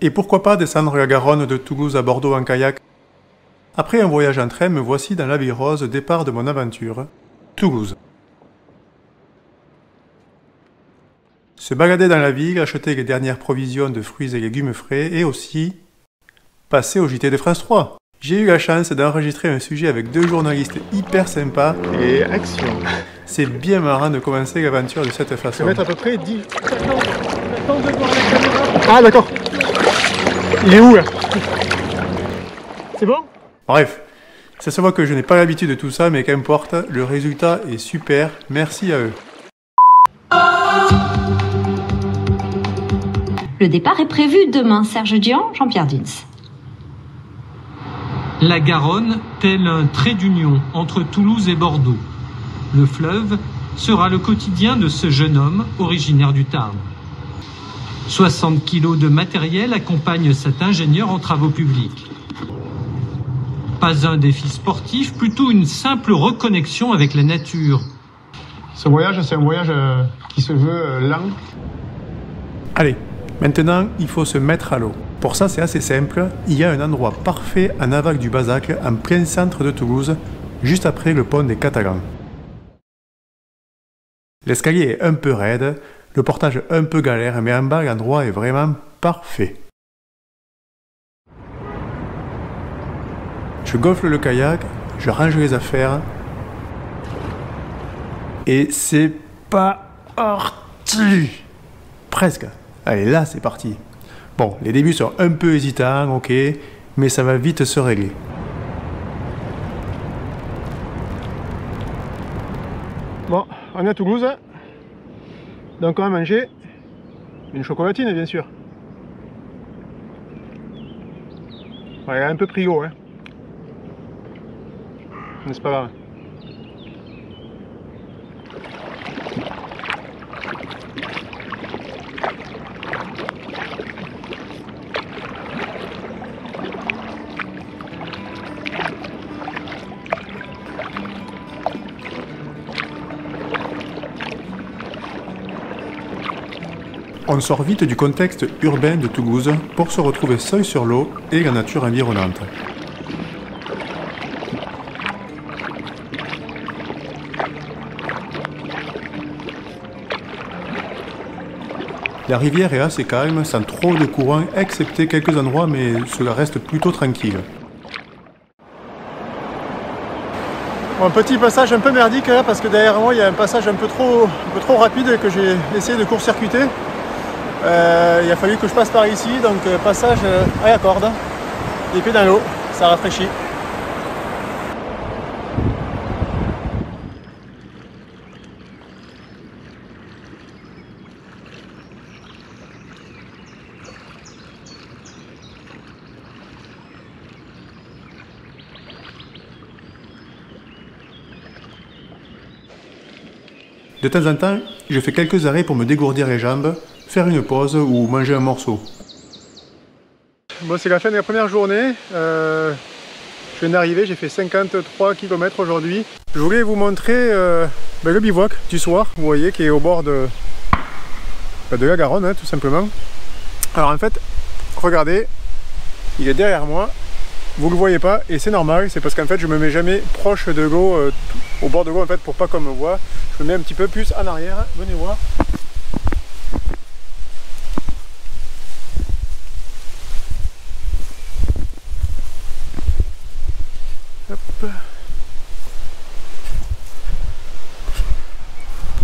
Et pourquoi pas descendre la Garonne de Toulouse à Bordeaux en kayak? Après un voyage en train, me voici dans la Vie Rose, départ de mon aventure, Toulouse. Se balader dans la ville, acheter les dernières provisions de fruits et légumes frais et aussi passer au JT de France 3. J'ai eu la chance d'enregistrer un sujet avec deux journalistes hyper sympas. Et action. C'est bien marrant de commencer l'aventure de cette façon. Je vais mettre à peu près 10... Attends de voir la caméra. Ah d'accord. Il est où là? C'est bon? Bref, ça se voit que je n'ai pas l'habitude de tout ça, mais qu'importe, le résultat est super, merci à eux. Le départ est prévu demain. Serge Dian, Jean-Pierre Duns. La Garonne, tel un trait d'union entre Toulouse et Bordeaux. Le fleuve sera le quotidien de ce jeune homme originaire du Tarn. 60 kilos de matériel accompagnent cet ingénieur en travaux publics. Pas un défi sportif, plutôt une simple reconnexion avec la nature. Ce voyage, c'est un voyage qui se veut lent. Allez, maintenant il faut se mettre à l'eau. Pour ça c'est assez simple, il y a un endroit parfait en aval du Bazac, en plein centre de Toulouse, juste après le pont des Catalans. L'escalier est un peu raide, le portage un peu galère, mais en bas l'endroit est vraiment parfait. Je gonfle le kayak, je range les affaires, et c'est parti! Presque. Allez, là c'est parti. Bon, les débuts sont un peu hésitants, ok, mais ça va vite se régler. Bon, on est à Toulouse. Donc on va manger une chocolatine, bien sûr. Ouais, elle est un peu pris haut, hein. Mais c'est pas grave. On sort vite du contexte urbain de Toulouse pour se retrouver seul sur l'eau et la nature environnante. La rivière est assez calme, sans trop de courant, excepté quelques endroits, mais cela reste plutôt tranquille. Un petit passage un peu merdique là, parce que derrière moi il y a un passage un peu trop rapide que j'ai essayé de court-circuiter. Il a fallu que je passe par ici, donc passage à la corde, les pieds dans l'eau, ça rafraîchit. De temps en temps, je fais quelques arrêts pour me dégourdir les jambes, faire une pause ou manger un morceau. Bon, c'est la fin de la première journée. Je viens d'arriver, j'ai fait 53 km aujourd'hui. Je voulais vous montrer le bivouac du soir, vous voyez, qui est au bord de la Garonne, hein, tout simplement. Alors en fait, regardez, il est derrière moi. Vous ne le voyez pas et c'est normal, c'est parce qu'en fait je me mets jamais proche de l'eau, au bord de l'eau en fait pour pas qu'on me voit. Je me mets un petit peu plus en arrière, venez voir. Hop.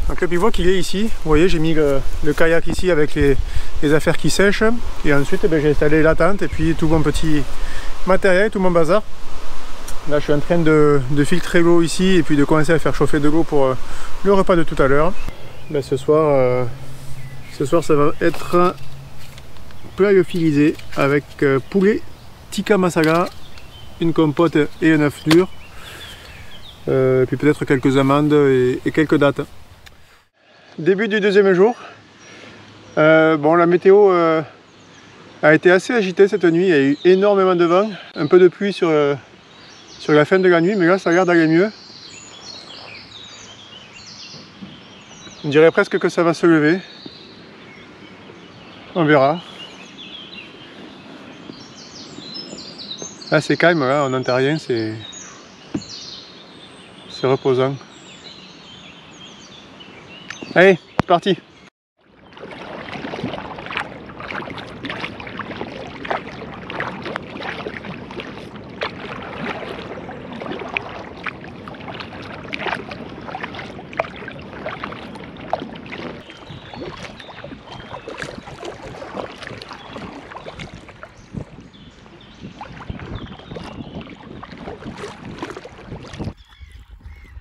Donc le bivouac il est ici, vous voyez j'ai mis le kayak ici avec les affaires qui sèchent et ensuite j'ai installé la tente et puis tout mon petit matériel, tout mon bazar. Là je suis en train de filtrer l'eau ici et puis de commencer à faire chauffer de l'eau pour le repas de tout à l'heure. Ce soir ça va être plat lyophilisé avec poulet tikka masala, une compote et un œuf dur, et puis peut-être quelques amandes et quelques dattes. Début du deuxième jour. Bon, la météo a été assez agitée cette nuit, il y a eu énormément de vent, un peu de pluie sur la fin de la nuit, mais là ça a l'air d'aller mieux. On dirait presque que ça va se lever. On verra. Là c'est calme, là, on n'entend rien, c'est reposant. Allez, c'est parti.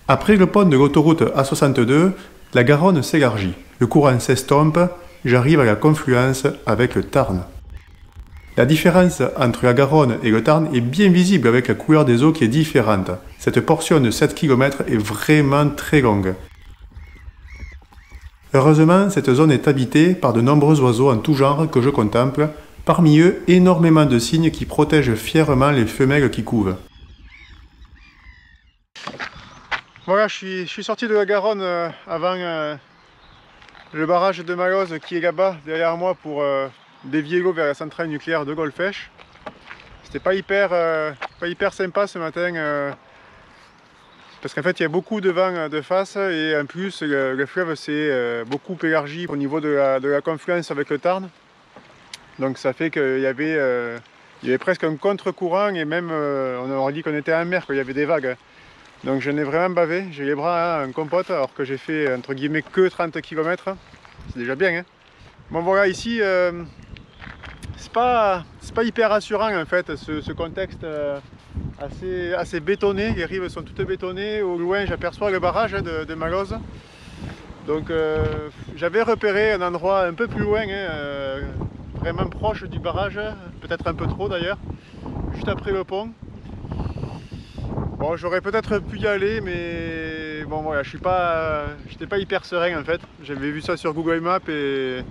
Après le pont de l'autoroute A62, la Garonne s'élargit, le courant s'estompe, j'arrive à la confluence avec le Tarn. La différence entre la Garonne et le Tarn est bien visible avec la couleur des eaux qui est différente. Cette portion de 7 km est vraiment très longue. Heureusement, cette zone est habitée par de nombreux oiseaux en tout genre que je contemple, parmi eux énormément de cygnes qui protègent fièrement les femelles qui couvent. Voilà, je suis sorti de la Garonne avant le barrage de Malloz qui est là-bas derrière moi pour dévier l'eau vers la centrale nucléaire de Golfech. C'était pas hyper sympa ce matin parce qu'en fait il y a beaucoup de vent de face et en plus le fleuve s'est beaucoup élargi au niveau de la confluence avec le Tarn. Donc ça fait qu'il y avait presque un contre-courant et même on aurait dit qu'on était en mer, qu'il y avait des vagues. Donc j'en ai vraiment bavé, j'ai les bras en compote alors que j'ai fait entre guillemets que 30 km. C'est déjà bien hein. Bon voilà, ici c'est pas hyper rassurant en fait ce contexte assez bétonné, les rives sont toutes bétonnées, au loin j'aperçois le barrage de Malloz. Donc j'avais repéré un endroit un peu plus loin, vraiment proche du barrage, peut-être un peu trop d'ailleurs, juste après le pont. Bon, j'aurais peut-être pu y aller, mais bon voilà, j'étais pas hyper serein en fait. J'avais vu ça sur Google Maps et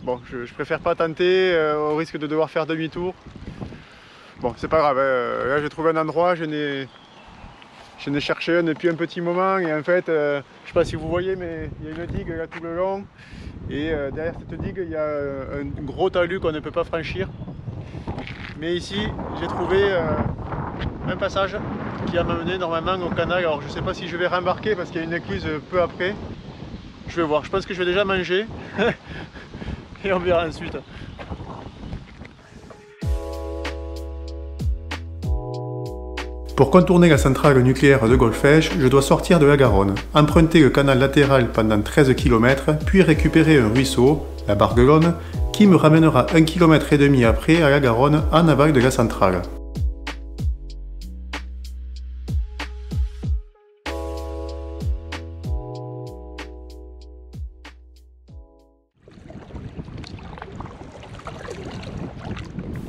bon, je préfère pas tenter au risque de devoir faire demi-tour. Bon, c'est pas grave, là j'ai trouvé un endroit, je n'ai cherché un depuis un petit moment et en fait, je sais pas si vous voyez, mais il y a une digue là tout le long et derrière cette digue il y a un gros talus qu'on ne peut pas franchir. Mais ici, j'ai trouvé un passage qui va m'amener normalement au canal. Alors je sais pas si je vais rembarquer parce qu'il y a une écluse peu après. Je vais voir, je pense que je vais déjà manger et on verra ensuite. Pour contourner la centrale nucléaire de Golfech, je dois sortir de la Garonne, emprunter le canal latéral pendant 13 km, puis récupérer un ruisseau, la Barguelonne, qui me ramènera 1,5 km après à la Garonne en aval de la centrale.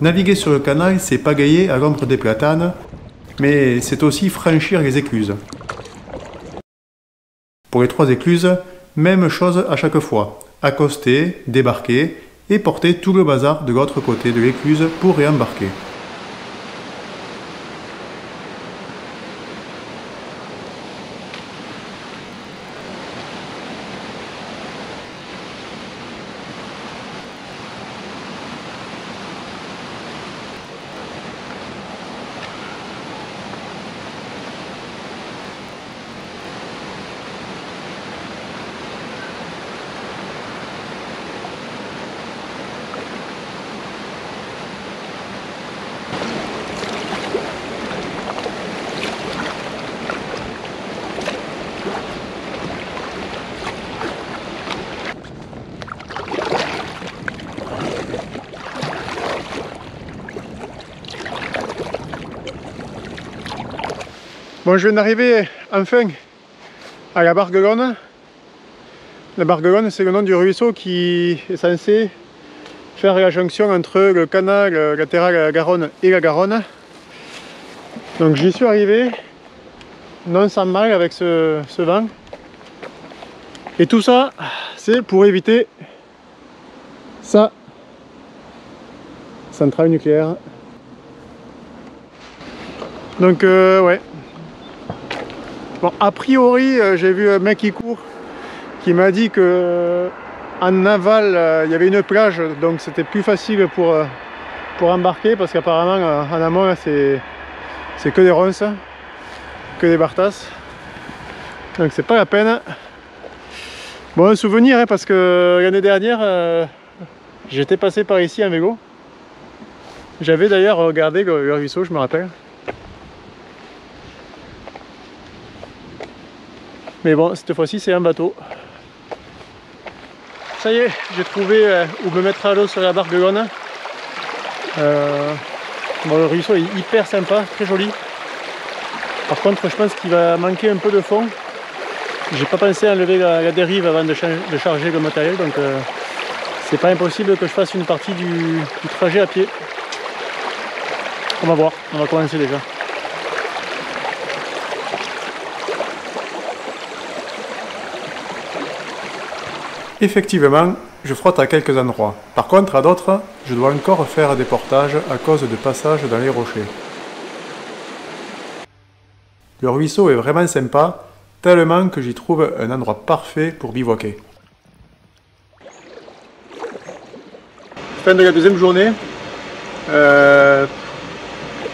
Naviguer sur le canal, c'est pagayer à l'ombre des platanes, mais c'est aussi franchir les écluses. Pour les 3 écluses, même chose à chaque fois, accoster, débarquer et porter tout le bazar de l'autre côté de l'écluse pour réembarquer. Bon, je viens d'arriver enfin à la Barguelonne. La Barguelonne, c'est le nom du ruisseau qui est censé faire la jonction entre le canal latéral à la Garonne et la Garonne. Donc j'y suis arrivé, non sans mal avec ce vent. Et tout ça, c'est pour éviter ça, centrale nucléaire. Donc ouais. Bon, a priori, j'ai vu un mec qui court qui m'a dit que en aval, il y avait une plage, donc c'était plus facile pour pour embarquer parce qu'apparemment en amont c'est que des ronces, que des bartasses. Donc c'est pas la peine. Bon, un souvenir hein, parce que l'année dernière j'étais passé par ici en vélo. J'avais d'ailleurs regardé le ruisseau, je me rappelle. Mais bon, cette fois-ci c'est un bateau. Ça y est, j'ai trouvé où me mettre à l'eau sur la barque de Lone. Bon, le ruisseau est hyper sympa, très joli. Par contre, je pense qu'il va manquer un peu de fond. J'ai pas pensé à enlever la dérive avant de charger le matériel, donc c'est pas impossible que je fasse une partie du trajet à pied. On va voir, on va commencer déjà. Effectivement, je frotte à quelques endroits. Par contre, à d'autres, je dois encore faire des portages à cause de passages dans les rochers. Le ruisseau est vraiment sympa, tellement que j'y trouve un endroit parfait pour bivouaquer. Fin de la deuxième journée.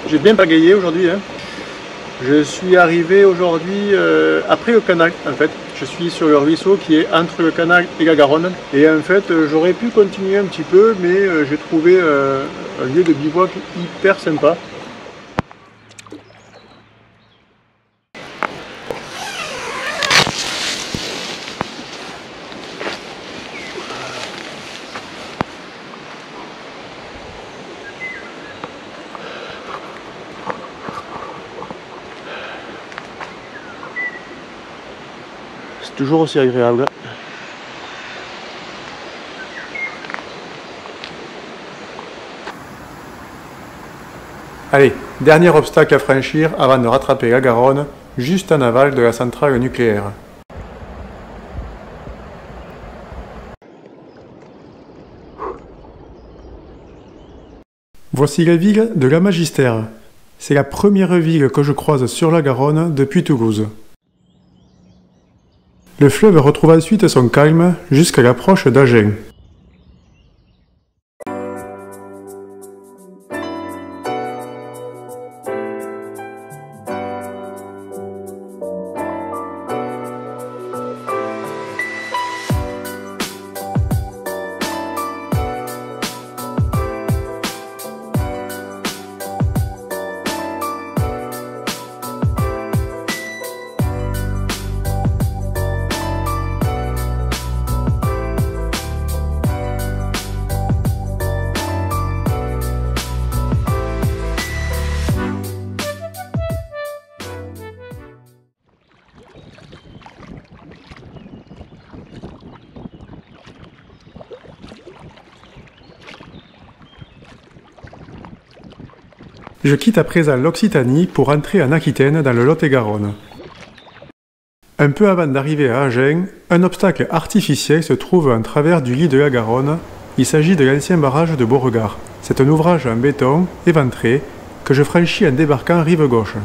J'ai bien pagayé aujourd'hui. Hein. Je suis arrivé aujourd'hui après le canal en fait. Je suis sur le ruisseau qui est entre le canal et la Garonne. Et en fait j'aurais pu continuer un petit peu mais j'ai trouvé un lieu de bivouac hyper sympa. Toujours aussi agréable. Allez, dernier obstacle à franchir avant de rattraper la Garonne, juste en aval de la centrale nucléaire. Voici la ville de la Magistère. C'est la première ville que je croise sur la Garonne depuis Toulouse. Le fleuve retrouve ensuite son calme jusqu'à l'approche d'Agen. Je quitte à présent l'Occitanie pour entrer en Aquitaine dans le Lot-et-Garonne. Un peu avant d'arriver à Agen, un obstacle artificiel se trouve en travers du lit de la Garonne. Il s'agit de l'ancien barrage de Beauregard. C'est un ouvrage en béton éventré que je franchis en débarquant rive gauche.